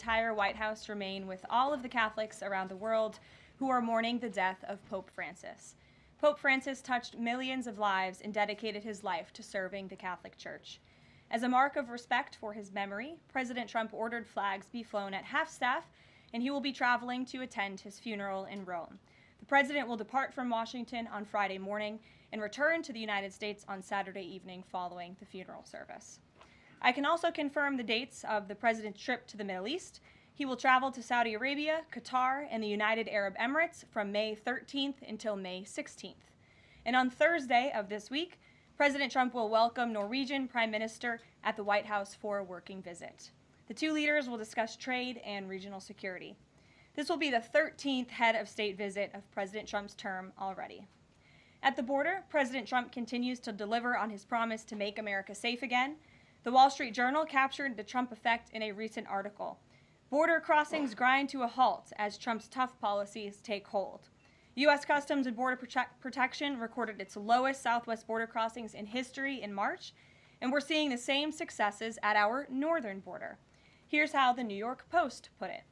entire White House remain with all of the Catholics around the world who are mourning the death of Pope Francis. Pope Francis touched millions of lives and dedicated his life to serving the Catholic Church. As a mark of respect for his memory, President Trump ordered flags be flown at half-staff, and he will be traveling to attend his funeral in Rome. The president will depart from Washington on Friday morning and return to the United States on Saturday evening following the funeral service. I can also confirm the dates of the president's trip to the Middle East. He will travel to Saudi Arabia, Qatar, and the United Arab Emirates from May 13th until May 16th. And on Thursday of this week, President Trump will welcome Norwegian Prime Minister at the White House for a working visit. The two leaders will discuss trade and regional security. This will be the 13th head of state visit of President Trump's term already. At the border, President Trump continues to deliver on his promise to make America safe again. The Wall Street Journal captured the Trump effect in a recent article. Border crossings grind to a halt as Trump's tough policies take hold. U.S. Customs and Border Protection recorded its lowest southwest border crossings in history in March, and we're seeing the same successes at our northern border. Here's how the New York Post put it.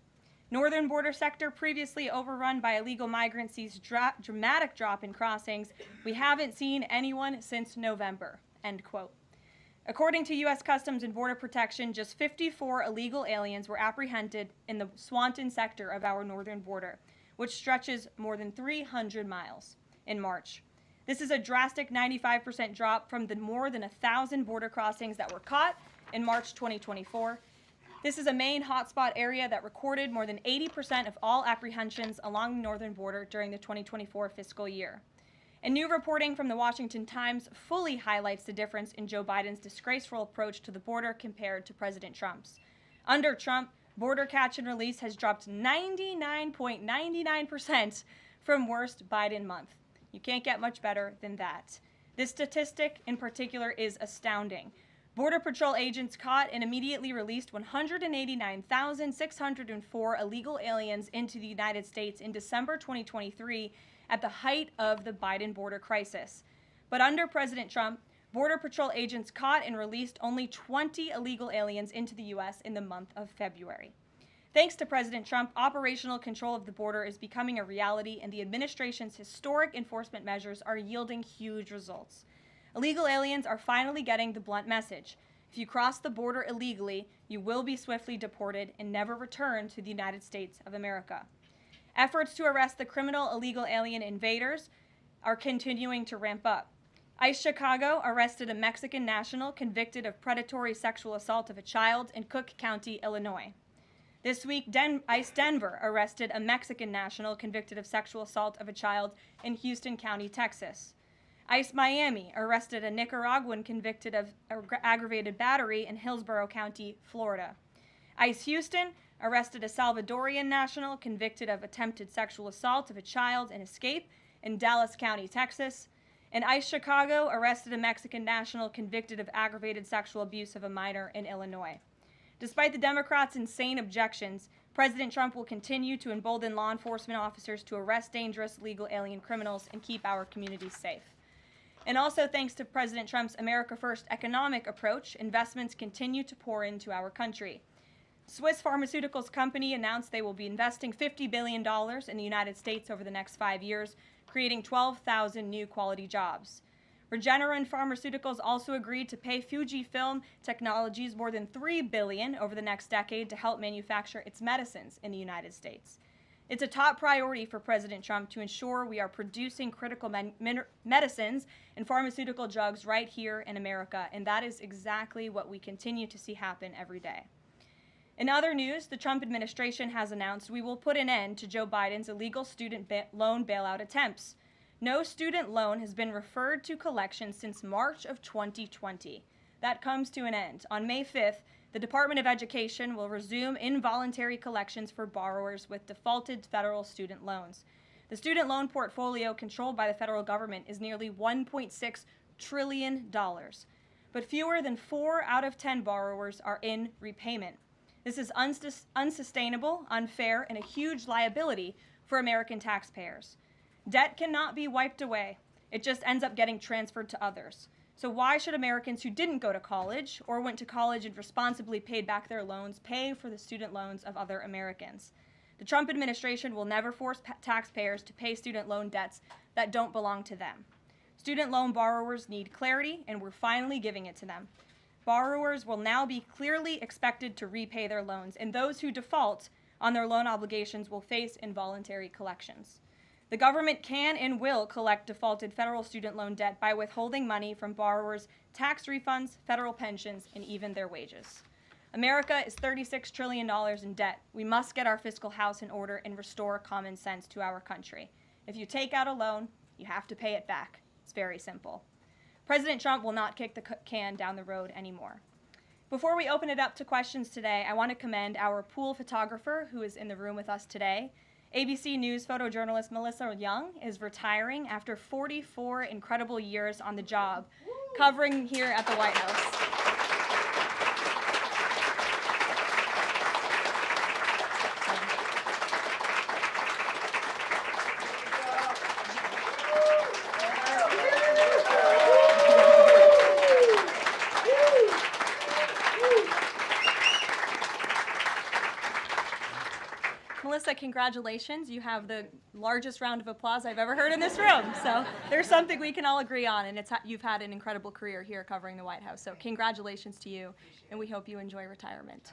Northern border sector previously overrun by illegal migrants sees dramatic drop in crossings. We haven't seen anyone since November, end quote. According to U.S. Customs and Border Protection, just 54 illegal aliens were apprehended in the Swanton sector of our northern border, which stretches more than 300 miles in March. This is a drastic 95% drop from the more than 1,000 border crossings that were caught in March 2024. This is a main hotspot area that recorded more than 80% of all apprehensions along the northern border during the 2024 fiscal year. And new reporting from the Washington Times fully highlights the difference in Joe Biden's disgraceful approach to the border compared to President Trump's. Under Trump, border catch and release has dropped 99.99% from worst Biden month. You can't get much better than that. This statistic in particular is astounding. Border Patrol agents caught and immediately released 189,604 illegal aliens into the United States in December 2023 at the height of the Biden border crisis. But under President Trump, Border Patrol agents caught and released only 20 illegal aliens into the U.S. in the month of February. Thanks to President Trump, operational control of the border is becoming a reality, and the administration's historic enforcement measures are yielding huge results. Illegal aliens are finally getting the blunt message. If you cross the border illegally, you will be swiftly deported and never return to the United States of America. Efforts to arrest the criminal illegal alien invaders are continuing to ramp up. ICE Chicago arrested a Mexican national convicted of predatory sexual assault of a child in Cook County, Illinois. This week, ICE Denver arrested a Mexican national convicted of sexual assault of a child in Houston County, Texas. ICE Miami arrested a Nicaraguan convicted of aggravated battery in Hillsborough County, Florida. ICE Houston arrested a Salvadorian national convicted of attempted sexual assault of a child in Escape in Dallas County, Texas. And ICE Chicago arrested a Mexican national convicted of aggravated sexual abuse of a minor in Illinois. Despite the Democrats' insane objections, President Trump will continue to embolden law enforcement officers to arrest dangerous legal alien criminals and keep our communities safe. And also thanks to President Trump's America First economic approach, investments continue to pour into our country. Swiss pharmaceuticals company announced they will be investing $50 billion in the United States over the next 5 years, creating 12,000 new quality jobs. Regeneron Pharmaceuticals also agreed to pay Fujifilm Technologies more than $3 billion over the next decade to help manufacture its medicines in the United States. It's a top priority for President Trump to ensure we are producing critical medicines and pharmaceutical drugs right here in America, and that is exactly what we continue to see happen every day. In other news, the Trump administration has announced we will put an end to Joe Biden's illegal student loan bailout attempts. No student loan has been referred to collection since March of 2020. That comes to an end. On May 5th, the Department of Education will resume involuntary collections for borrowers with defaulted federal student loans. The student loan portfolio controlled by the federal government is nearly $1.6 trillion, but fewer than 4 out of 10 borrowers are in repayment. This is unsustainable, unfair, and a huge liability for American taxpayers. Debt cannot be wiped away. It just ends up getting transferred to others. So why should Americans who didn't go to college or went to college and responsibly paid back their loans pay for the student loans of other Americans? The Trump administration will never force taxpayers to pay student loan debts that don't belong to them. Student loan borrowers need clarity, and we're finally giving it to them. Borrowers will now be clearly expected to repay their loans, and those who default on their loan obligations will face involuntary collections. The government can and will collect defaulted federal student loan debt by withholding money from borrowers' tax refunds, federal pensions, and even their wages. America is $36 trillion in debt. We must get our fiscal house in order and restore common sense to our country. If you take out a loan, you have to pay it back. It's very simple. President Trump will not kick the can down the road anymore. Before we open it up to questions today, I want to commend our pool photographer who is in the room with us today. ABC News photojournalist Melissa Young is retiring after 44 incredible years on the job, covering here at the White House. Melissa, congratulations. You have the largest round of applause I've ever heard in this room. So there's something we can all agree on, and you've had an incredible career here covering the White House. So congratulations to you, and we hope you enjoy retirement.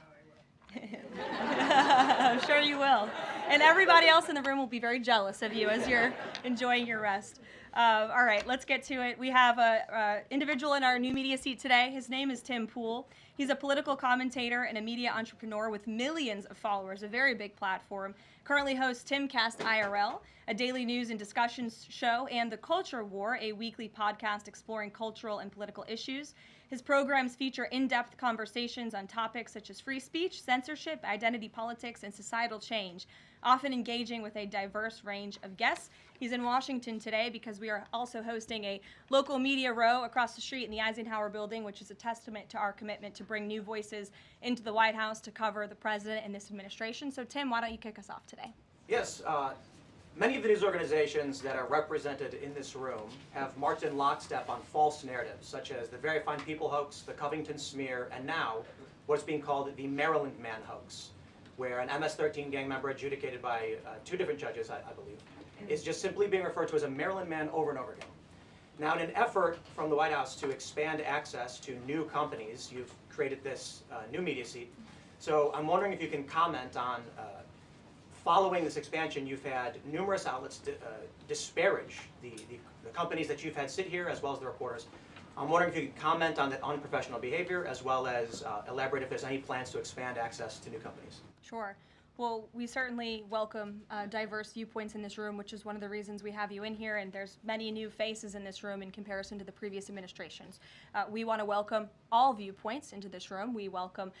I'm sure you will. And everybody else in the room will be very jealous of you as you're enjoying your rest. All right, let's get to it. We have an individual in our new media seat today. His name is Tim Pool. He's a political commentator and a media entrepreneur with millions of followers, a very big platform. Currently hosts Timcast IRL, a daily news and discussions show, and The Culture War, a weekly podcast exploring cultural and political issues. His programs feature in-depth conversations on topics such as free speech, censorship, identity politics, and societal change, often engaging with a diverse range of guests. He's in Washington today because we are also hosting a local media row across the street in the Eisenhower building, which is a testament to our commitment to bring new voices into the White House to cover the president and this administration. So Tim, why don't you kick us off today? Yes. Many of the news organizations that are represented in this room have marched in lockstep on false narratives, such as the Very Fine People hoax, the Covington smear, and now what's being called the Maryland Man hoax, where an MS-13 gang member adjudicated by two different judges, I believe, is just simply being referred to as a Maryland Man over and over again. Now, in an effort from the White House to expand access to new companies, you've created this new media seat. So I'm wondering if you can comment on following this expansion, you've had numerous outlets disparage the companies that you've had sit here, as well as the reporters. I'm wondering if you could comment on that unprofessional behavior, as well as elaborate if there's any plans to expand access to new companies. Sure. Well, we certainly welcome diverse viewpoints in this room, which is one of the reasons we have you in here, and there's many new faces in this room in comparison to the previous administrations. We want to welcome all viewpoints into this room. We welcome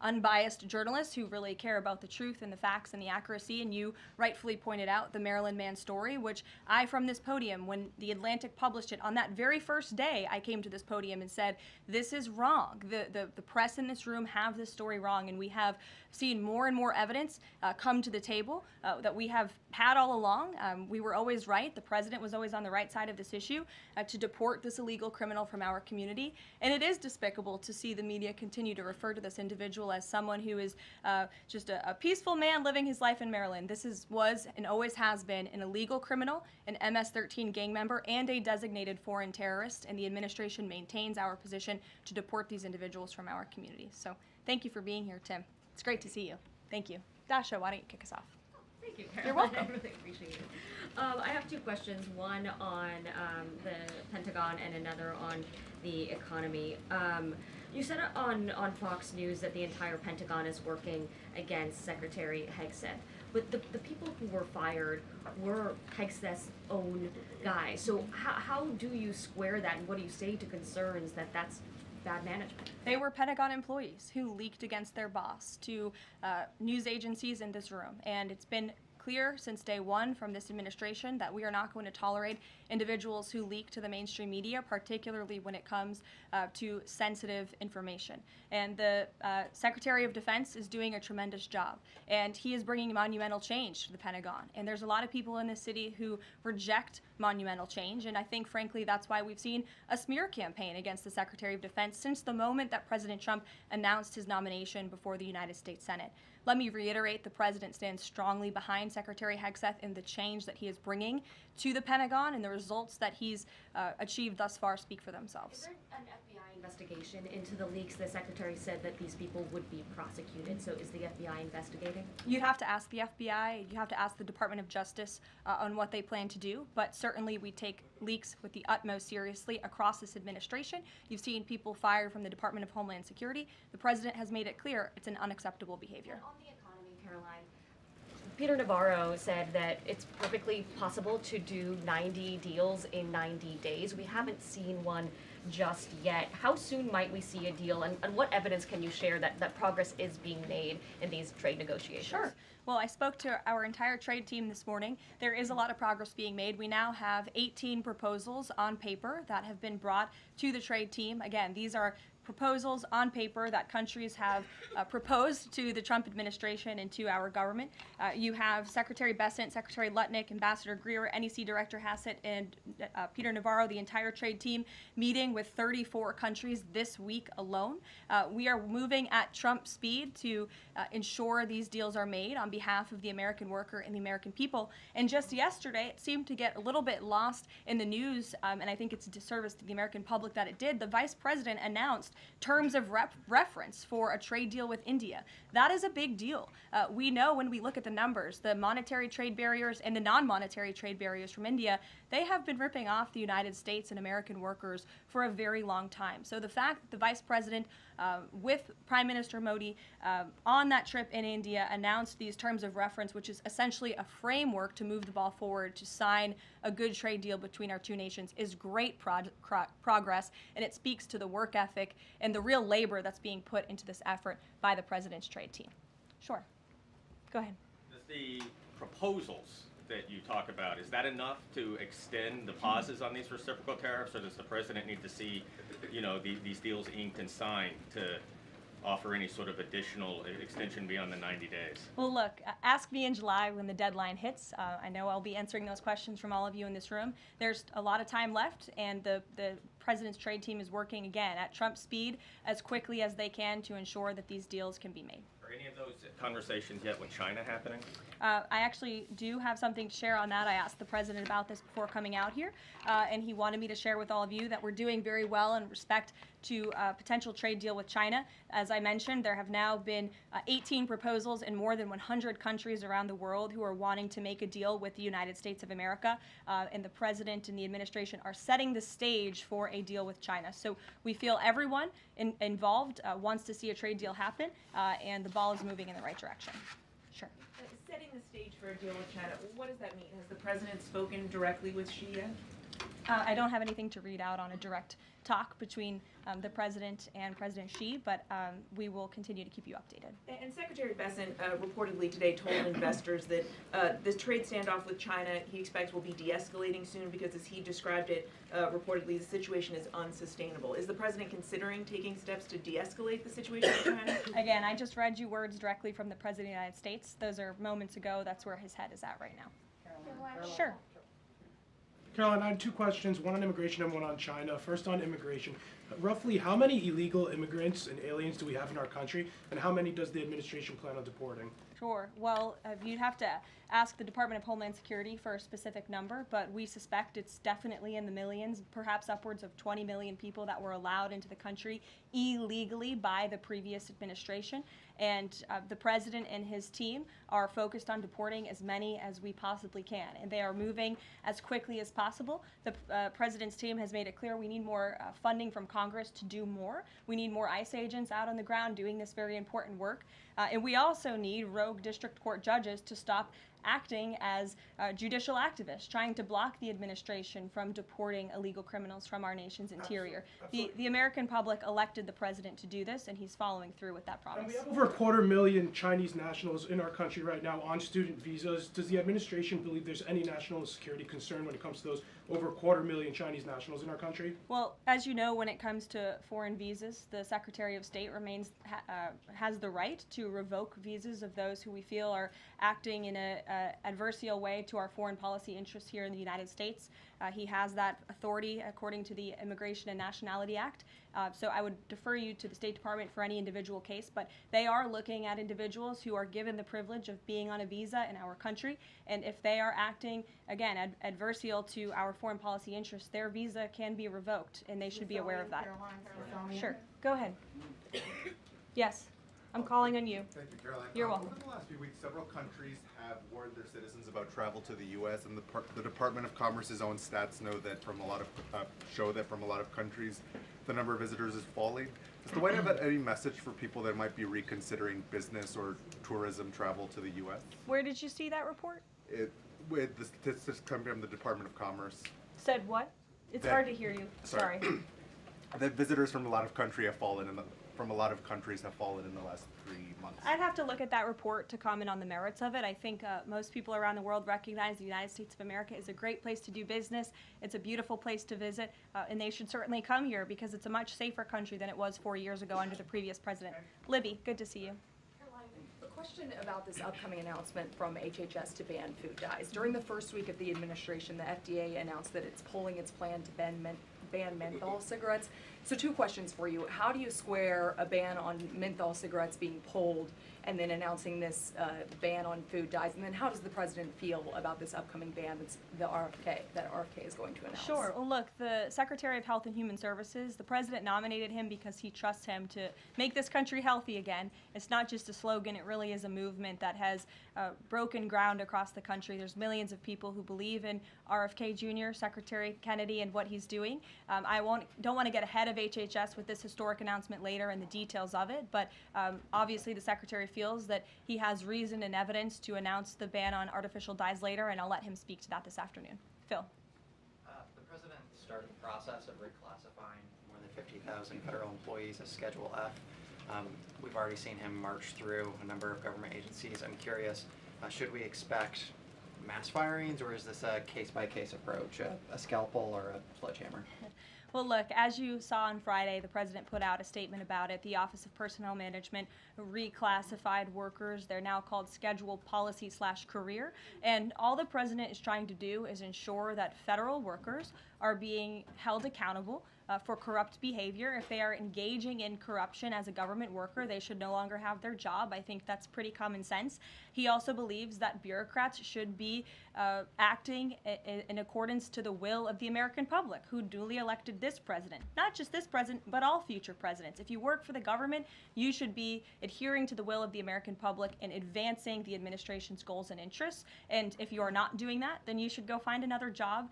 unbiased journalists who really care about the truth and the facts and the accuracy, and you rightfully pointed out the Maryland Man story, which I, from this podium, when The Atlantic published it, on that very first day, I came to this podium and said, this is wrong. The press in this room have this story wrong, and we have seen more and more evidence come to the table that we have had all along. We were always right. The president was always on the right side of this issue to deport this illegal criminal from our community. And it is despicable to see the media continue to refer to this individual as someone who is just a peaceful man living his life in Maryland. This was and always has been an illegal criminal, an MS-13 gang member, and a designated foreign terrorist. And the administration maintains our position to deport these individuals from our community. So thank you for being here, Tim. It's great to see you. Thank you. Dasha, why don't you kick us off? Thank you, Caroline. You're welcome. I really appreciate it. I have two questions, one on the Pentagon and another on the economy. You said on Fox News that the entire Pentagon is working against Secretary Hegseth, but the people who were fired were Hegseth's own guys. So how do you square that, and what do you say to concerns that that's bad management? They were Pentagon employees who leaked against their boss to news agencies in this room, and it's been clear since day one from this administration that we are not going to tolerate individuals who leak to the mainstream media, particularly when it comes to sensitive information. And the Secretary of Defense is doing a tremendous job, and he is bringing monumental change to the Pentagon. And there's a lot of people in this city who reject monumental change, and I think, frankly, that's why we've seen a smear campaign against the Secretary of Defense since the moment that President Trump announced his nomination before the United States Senate. Let me reiterate, the President stands strongly behind Secretary Hegseth in the change that he is bringing to the Pentagon, and the results that he's achieved thus far speak for themselves. Is there an FBI investigation into the leaks? The Secretary said that these people would be prosecuted, so is the FBI investigating? You'd have to ask the FBI, you have to ask the Department of Justice on what they plan to do, but certainly we take leaks with the utmost seriously across this administration. You've seen people fired from the Department of Homeland Security. The President has made it clear it's an unacceptable behavior. On the economy, Caroline, Peter Navarro said that it's perfectly possible to do 90 deals in 90 days. We haven't seen one just yet. How soon might we see a deal, and what evidence can you share that progress is being made in these trade negotiations? Sure. Well, I spoke to our entire trade team this morning. There is a lot of progress being made. We now have 18 proposals on paper that have been brought to the trade team. Again, these are proposals on paper that countries have proposed to the Trump administration and to our government. You have Secretary Bessent, Secretary Lutnick, Ambassador Greer, NEC Director Hassett, and Peter Navarro, the entire trade team, meeting with 34 countries this week alone. We are moving at Trump speed to ensure these deals are made on behalf of the American worker and the American people. And just yesterday, it seemed to get a little bit lost in the news, and I think it's a disservice to the American public that it did. The Vice President announced terms of reference for a trade deal with India. That is a big deal. We know when we look at the numbers, the monetary trade barriers and the non-monetary trade barriers from India, they have been ripping off the United States and American workers for a very long time. So the fact that the Vice President with Prime Minister Modi on that trip in India announced these terms of reference, which is essentially a framework to move the ball forward to sign a good trade deal between our two nations, is great progress, and it speaks to the work ethic and the real labor that's being put into this effort by the President's trade team. Sure. Go ahead. Does the proposals that you talk about, is that enough to extend the pauses on these reciprocal tariffs, or does the President need to see, these deals inked and signed to offer any sort of additional extension beyond the 90 days? Well, look, ask me in July when the deadline hits. I know I'll be answering those questions from all of you in this room. There's a lot of time left, and the President's trade team is working, again, at Trump speed as quickly as they can to ensure that these deals can be made. Are any of those conversations yet with China happening? I actually do have something to share on that. I asked the President about this before coming out here, and he wanted me to share with all of you that we're doing very well in respect to a potential trade deal with China. As I mentioned, there have now been 18 proposals in more than 100 countries around the world who are wanting to make a deal with the United States of America, and the President and the administration are setting the stage for a deal with China. So we feel everyone involved wants to see a trade deal happen, and the ball is moving in the right direction. Sure. Setting the stage for a deal with China, what does that mean? Has the President spoken directly with Xi yet? I don't have anything to read out on a direct talk between the President and President Xi, but we will continue to keep you updated. And Secretary Bessent reportedly today told investors that this trade standoff with China he expects will be de-escalating soon because, as he described it, reportedly the situation is unsustainable. Is the President considering taking steps to de-escalate the situation with China? Again, I just read you words directly from the President of the United States. Those are moments ago. That's where his head is at right now. Caroline. Sure. Caroline, I have two questions, one on immigration and one on China. First on immigration. Roughly how many illegal immigrants and aliens do we have in our country, and how many does the administration plan on deporting? Sure. Well, you'd have to ask the Department of Homeland Security for a specific number, but we suspect it's definitely in the millions, perhaps upwards of 20 million people that were allowed into the country illegally by the previous administration. And the President and his team are focused on deporting as many as we possibly can, and they are moving as quickly as possible. The President's team has made it clear we need more funding from Congress to do more. We need more ICE agents out on the ground doing this very important work. And we also need rogue district court judges to stop acting as judicial activists, trying to block the administration from deporting illegal criminals from our nation's interior. The American public elected the president to do this, and he's following through with that And promise. we have over 250,000 Chinese nationals in our country right now on student visas. Does the administration believe there's any national security concern when it comes to those over 250,000 Chinese nationals in our country? Well, as you know, when it comes to foreign visas, the Secretary of State has the right to revoke visas of those who we feel are acting in a adversarial way to our foreign policy interests here in the United States. He has that authority according to the Immigration and Nationality Act. So I would defer you to the State Department for any individual case, but they are looking at individuals who are given the privilege of being on a visa in our country, and if they are acting, again, adversarial to our foreign policy interests, their visa can be revoked, and they should be aware of that. Sure, go ahead. Yes, I'm calling on you. Thank you, Caroline. You're welcome. Over the last few weeks, several countries have warned their citizens about travel to the U.S., and the Department of Commerce's own stats know that from a lot of countries, the number of visitors is falling. Does the White House have any message for people that might be reconsidering business or tourism travel to the U.S.? Where did you see that report? With the statistics coming from the Department of Commerce, Said what? It's That- hard to hear you. Sorry. that visitors from a lot of countries have fallen in the last 3 months. I'd have to look at that report to comment on the merits of it. I think most people around the world recognize the United States of America is a great place to do business. It's a beautiful place to visit, and they should certainly come here because it's a much safer country than it was 4 years ago under the previous president. Libby, good to see you. Caroline, a question about this upcoming announcement from HHS to ban food dyes. During the first week of the administration, the FDA announced that it's pulling its plan to ban menthol cigarettes. So 2 questions for you. How do you square a ban on menthol cigarettes being pulled and then announcing this ban on food dyes? And then how does the president feel about this upcoming ban that's that RFK is going to announce? Sure. Well, look, the Secretary of Health and Human Services, the president nominated him because he trusts him to make this country healthy again. It's not just a slogan. It really is a movement that has broken ground across the country. There's millions of people who believe in RFK Jr., Secretary Kennedy, and what he's doing. I don't want to get ahead of HHS with this historic announcement later and the details of it, but obviously the Secretary feels that he has reason and evidence to announce the ban on artificial dyes later, and I'll let him speak to that this afternoon. Phil. The president started the process of reclassifying more than 50,000 federal employees as Schedule F. We've already seen him march through a number of government agencies. I'm curious, should we expect mass firings, or is this a case-by-case approach, a scalpel or a sledgehammer? Well, look, as you saw on Friday, the president put out a statement about it. The Office of Personnel Management reclassified workers. They're now called Scheduled Policy/Career. And all the president is trying to do is ensure that federal workers are being held accountable for corrupt behavior. If they are engaging in corruption as a government worker, they should no longer have their job. I think that's pretty common sense. He also believes that bureaucrats should be acting in accordance to the will of the American public, who duly elected this president. Not just this president, but all future presidents. If you work for the government, you should be adhering to the will of the American public and advancing the administration's goals and interests. And if you are not doing that, then you should go find another job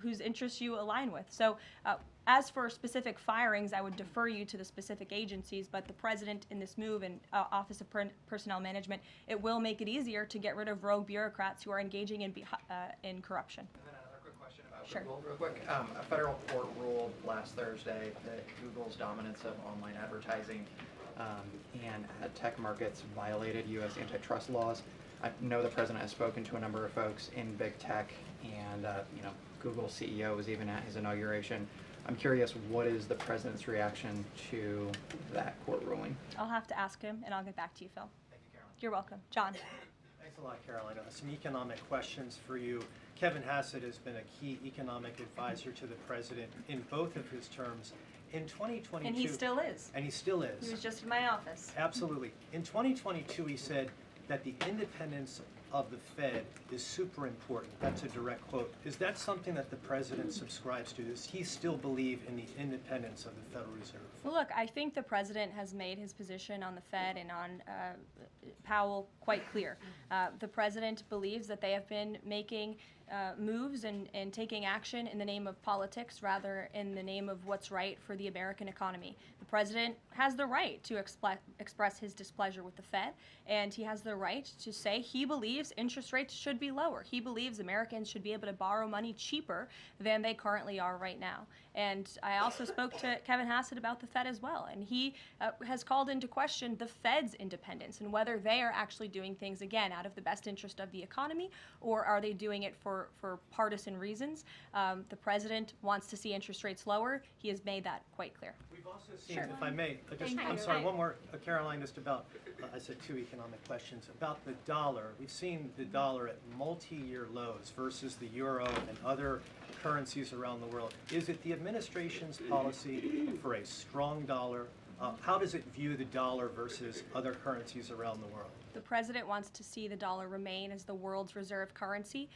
whose interests you align with. So as for specific firings, I would defer you to the specific agencies, but the president in this move and Office of Personnel Management, it will make it easier to get rid of rogue bureaucrats who are engaging in corruption. And then another quick question about Sure. Google, real quick. A federal court ruled last Thursday that Google's dominance of online advertising and ad tech markets violated U.S. antitrust laws. I know the president has spoken to a number of folks in big tech, and Google's CEO was even at his inauguration. I'm curious, what is the president's reaction to that court ruling? I'll have to ask him, and I'll get back to you, Phil. Thank you, Caroline. You're welcome. John. Thanks a lot, Caroline. Some economic questions for you. Kevin Hassett has been a key economic advisor to the president in both of his terms. In 2022... And he still is. And he still is. He was just in my office. Absolutely. In 2022, he said that the independence of the Fed is super important. That's a direct quote. Is that something that the president subscribes to? Does he still believe in the independence of the Federal Reserve? Well, look, I think the president has made his position on the Fed and on Powell quite clear. The president believes that they have been making moves and taking action in the name of politics rather in the name of what's right for the American economy. The president has the right to express his displeasure with the Fed, and he has the right to say he believes interest rates should be lower. He believes Americans should be able to borrow money cheaper than they currently are right now. And I also spoke to Kevin Hassett about the Fed as well, and he has called into question the Fed's independence and whether they are actually doing things, again, out of the best interest of the economy, or are they doing it for partisan reasons. The president wants to see interest rates lower. He has made that quite clear. We've also seen, Sure. if I may, I'm sorry, one more, Caroline, just about, I said 2 economic questions. About the dollar, we've seen the dollar at multi-year lows versus the euro and other currencies around the world. Is it the administration's policy for a strong dollar? How does it view the dollar versus other currencies around the world? The president wants to see the dollar remain as the world's reserve currency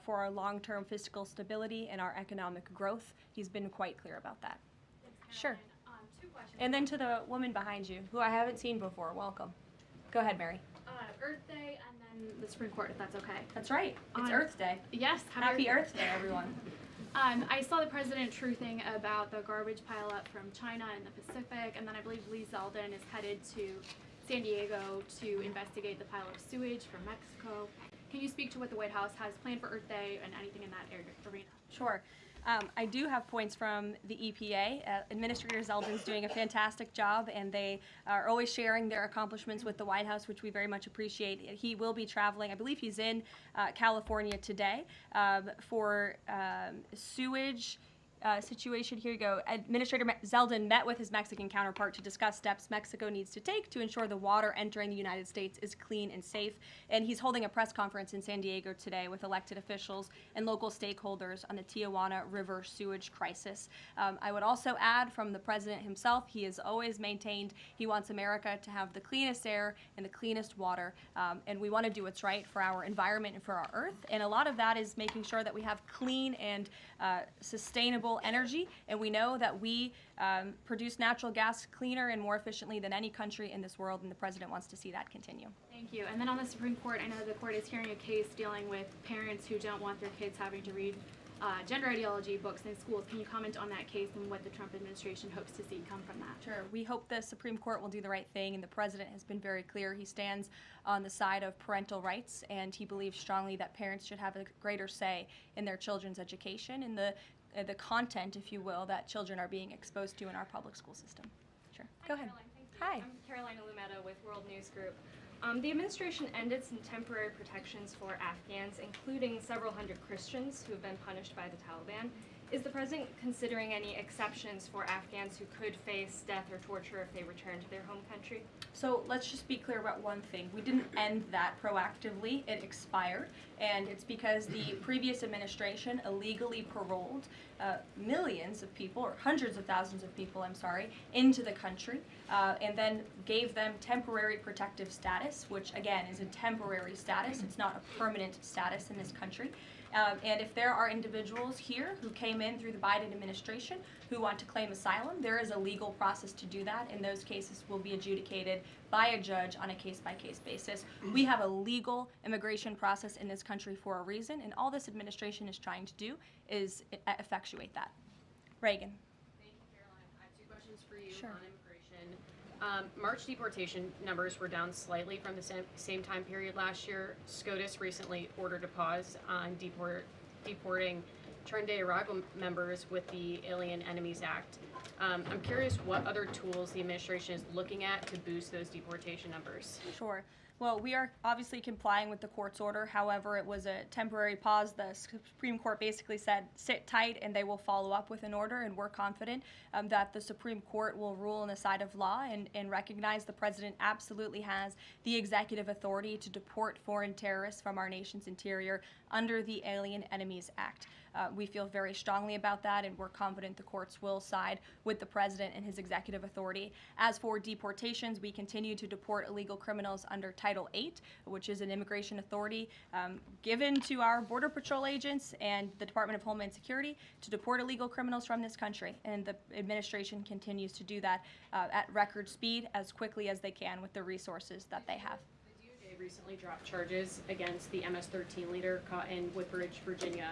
for our long-term fiscal stability and our economic growth. He's been quite clear about that. Sure. 2 questions. And then to the woman behind you, who I haven't seen before, welcome. Go ahead, Mary. Earth Day and then the Supreme Court, if that's okay. That's right. It's Earth Day. Yes. Happy Earth Day, everyone. I saw the president truthing about the garbage pileup from China in the Pacific, and then I believe Lee Zeldin is headed to San Diego to investigate the pile of sewage from Mexico. Can you speak to what the White House has planned for Earth Day and anything in that arena? Sure. I do have points from the EPA. Administrator Zeldin's doing a fantastic job, and they are always sharing their accomplishments with the White House, which we very much appreciate. He will be traveling. I believe he's in California today for sewage situation. Here you go. Administrator Zeldin met with his Mexican counterpart to discuss steps Mexico needs to take to ensure the water entering the United States is clean and safe. And he's holding a press conference in San Diego today with elected officials and local stakeholders on the Tijuana River sewage crisis. I would also add from the president himself, he has always maintained he wants America to have the cleanest air and the cleanest water. And we want to do what's right for our environment and for our earth. And a lot of that is making sure that we have clean and sustainable energy, and we know that we produce natural gas cleaner and more efficiently than any country in this world, and the president wants to see that continue. Thank you. And then on the Supreme Court, I know the court is hearing a case dealing with parents who don't want their kids having to read gender ideology books in schools. Can you comment on that case and what the Trump administration hopes to see come from that? Sure. We hope the Supreme Court will do the right thing, and the president has been very clear. He stands on the side of parental rights, and he believes strongly that parents should have a greater say in their children's education and the content, if you will, that children are being exposed to in our public school system. Sure. Go ahead. Caroline, thank you. Hi. I'm Karoline Leavitt with World News Group. The administration ended some temporary protections for Afghans, including several hundred Christians who have been punished by the Taliban. Is the president considering any exceptions for Afghans who could face death or torture if they return to their home country? So let's just be clear about one thing. We didn't end that proactively. It expired, and it's because the previous administration illegally paroled millions of people, or hundreds of thousands of people, into the country, and then gave them temporary protective status, which again is a temporary status. It's not a permanent status in this country. And if there are individuals here who came in through the Biden administration who want to claim asylum, there is a legal process to do that, and those cases will be adjudicated by a judge on a case-by-case basis. We have a legal immigration process in this country for a reason, and all this administration is trying to do is effectuate that. Reagan. Thank you, Caroline. I have 2 questions for you Sure. on immigration. March deportation numbers were down slightly from the same time period last year. SCOTUS recently ordered a pause on deporting Trinidad Arrival members with the Alien Enemies Act. I'm curious what other tools the administration is looking at to boost those deportation numbers. Sure. Well, we are obviously complying with the court's order. However, it was a temporary pause. The Supreme Court basically said, sit tight, and they will follow up with an order, and we're confident that the Supreme Court will rule on the side of law and recognize the president absolutely has the executive authority to deport foreign terrorists from our nation's interior under the Alien Enemies Act. We feel very strongly about that, and we're confident the courts will side with the president and his executive authority. As for deportations, we continue to deport illegal criminals under Title VIII, which is an immigration authority given to our Border Patrol agents and the Department of Homeland Security to deport illegal criminals from this country. And the administration continues to do that at record speed as quickly as they can with the resources that they have. Recently dropped charges against the MS-13 leader caught in Woodbridge, Virginia,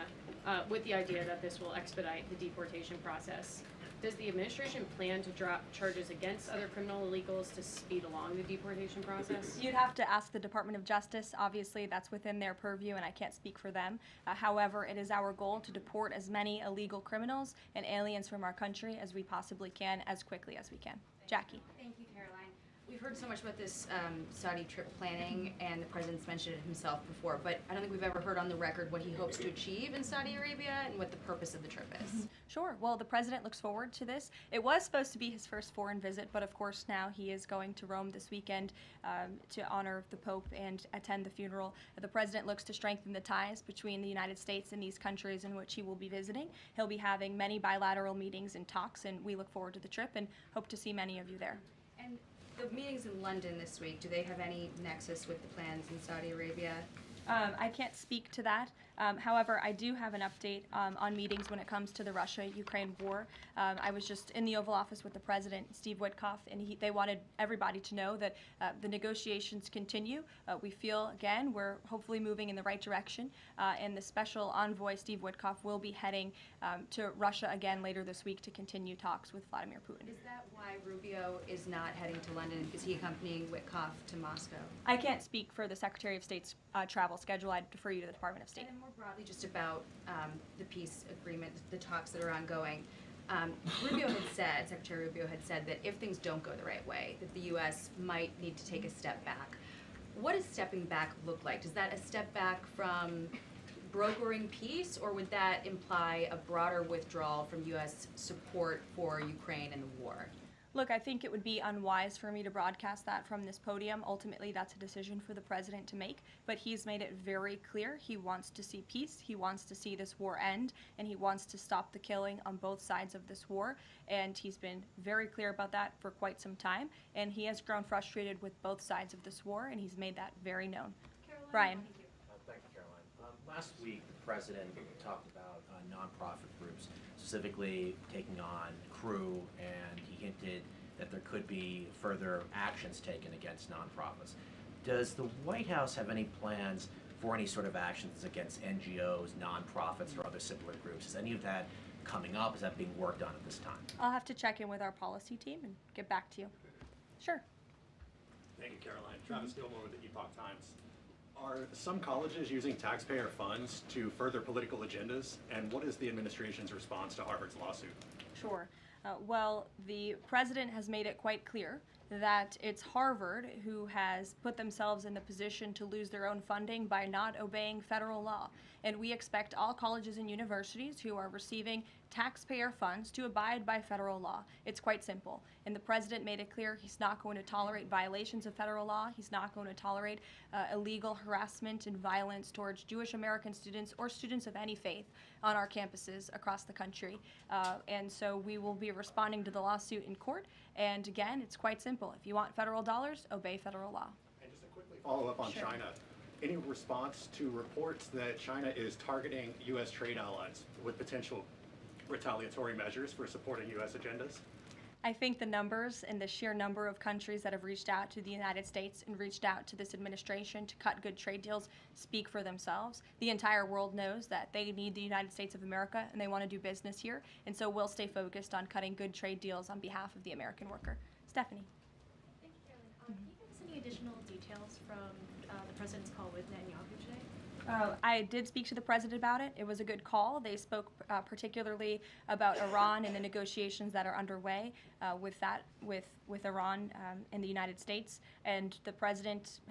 with the idea that this will expedite the deportation process. Does the administration plan to drop charges against other criminal illegals to speed along the deportation process? You'd have to ask the Department of Justice. Obviously, that's within their purview, and I can't speak for them. However, it is our goal to deport as many illegal criminals and aliens from our country as we possibly can, as quickly as we can. Jackie. Thank you, Caroline. We've heard so much about this Saudi trip planning, and the president's mentioned it himself before, but I don't think we've ever heard on the record what he hopes to achieve in Saudi Arabia and what the purpose of the trip is. Sure. Well, the president looks forward to this. It was supposed to be his first foreign visit, but of course now he is going to Rome this weekend to honor the Pope and attend the funeral. The president looks to strengthen the ties between the United States and these countries in which he will be visiting. He'll be having many bilateral meetings and talks, and we look forward to the trip and hope to see many of you there. And the meetings in London this week, do they have any nexus with the plans in Saudi Arabia? I can't speak to that. However, I do have an update on meetings when it comes to the Russia-Ukraine war. I was just in the Oval Office with the President, Steve Witkoff, and they wanted everybody to know that the negotiations continue. We feel, again, we're hopefully moving in the right direction, and the special envoy, Steve Witkoff, will be heading to Russia again later this week to continue talks with Vladimir Putin. Is that why Rubio is not heading to London? Is he accompanying Witkoff to Moscow? I can't speak for the Secretary of State's travel schedule. I'd defer you to the Department of State. And then more broadly, just about the peace agreement, the talks that are ongoing. Rubio had said, Secretary Rubio had said that if things don't go the right way, that the U.S. might need to take a step back. What does stepping back look like? Is that a step back from brokering peace, or would that imply a broader withdrawal from U.S. support for Ukraine and the war? Look, I think it would be unwise for me to broadcast that from this podium. Ultimately, that's a decision for the president to make, but he's made it very clear he wants to see peace, he wants to see this war end, and he wants to stop the killing on both sides of this war, and he's been very clear about that for quite some time, and he has grown frustrated with both sides of this war, and he's made that very known. Caroline, Brian. Thank you, Caroline. Last week, the president talked about nonprofit groups, specifically taking on crew, and he hinted that there could be further actions taken against nonprofits. Does the White House have any plans for any sort of actions against NGOs, nonprofits, or other similar groups? Is any of that coming up? Is that being worked on at this time? I'll have to check in with our policy team and get back to you. Sure. Thank you, Caroline. Travis Gilmore with the Epoch Times. Are some colleges using taxpayer funds to further political agendas? And what is the administration's response to Harvard's lawsuit? Sure. Well, the president has made it quite clear that it's Harvard who has put themselves in the position to lose their own funding by not obeying federal law. And we expect all colleges and universities who are receiving taxpayer funds to abide by federal law. It's quite simple. And the president made it clear he's not going to tolerate violations of federal law. He's not going to tolerate illegal harassment and violence towards Jewish American students or students of any faith on our campuses across the country. And so we will be responding to the lawsuit in court. And again, it's quite simple. If you want federal dollars, obey federal law. And just to quickly follow up on China, any response to reports that China is targeting U.S. trade allies with potential retaliatory measures for supporting U.S. agendas? I think the numbers and the sheer number of countries that have reached out to the United States and reached out to this administration to cut good trade deals speak for themselves. The entire world knows that they need the United States of America and they want to do business here, and so we'll stay focused on cutting good trade deals on behalf of the American worker. Stephanie. Thank you, Caroline. Can you give us any additional details from the president's call with Netanyahu today? I did speak to the president about it. It was a good call. They spoke particularly about Iran and the negotiations that are underway with Iran and the United States. And the president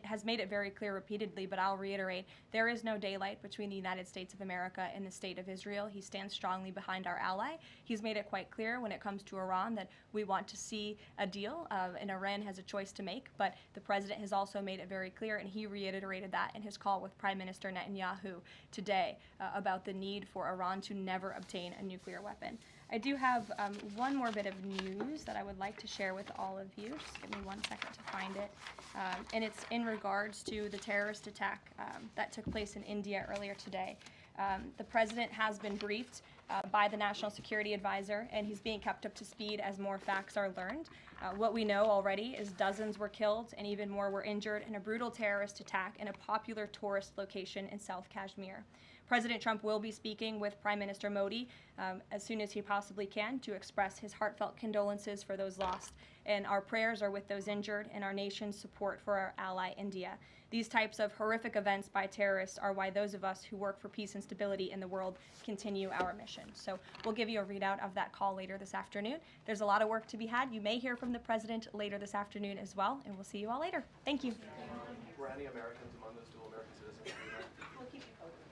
has made it very clear repeatedly, but I'll reiterate, there is no daylight between the United States of America and the state of Israel. He stands strongly behind our ally. He's made it quite clear when it comes to Iran that we want to see a deal, and Iran has a choice to make. But the president has also made it very clear, and he reiterated that in his call with Prime Minister Netanyahu today about the need for Iran to never obtain a nuclear weapon. I do have one more bit of news that I would like to share with all of you. Just give me 1 second to find it. And it's in regards to the terrorist attack that took place in India earlier today. The president has been briefed by the National Security Advisor, and he's being kept up to speed as more facts are learned. What we know already is dozens were killed and even more were injured in a brutal terrorist attack in a popular tourist location in South Kashmir. President Trump will be speaking with Prime Minister Modi as soon as he possibly can to express his heartfelt condolences for those lost. And our prayers are with those injured and our nation's support for our ally, India. These types of horrific events by terrorists are why those of us who work for peace and stability in the world continue our mission. So we'll give you a readout of that call later this afternoon. There's a lot of work to be had. You may hear from the president later this afternoon as well, and we'll see you all later. Thank you. Were any Americans among those dual American citizens? We'll keep you posted.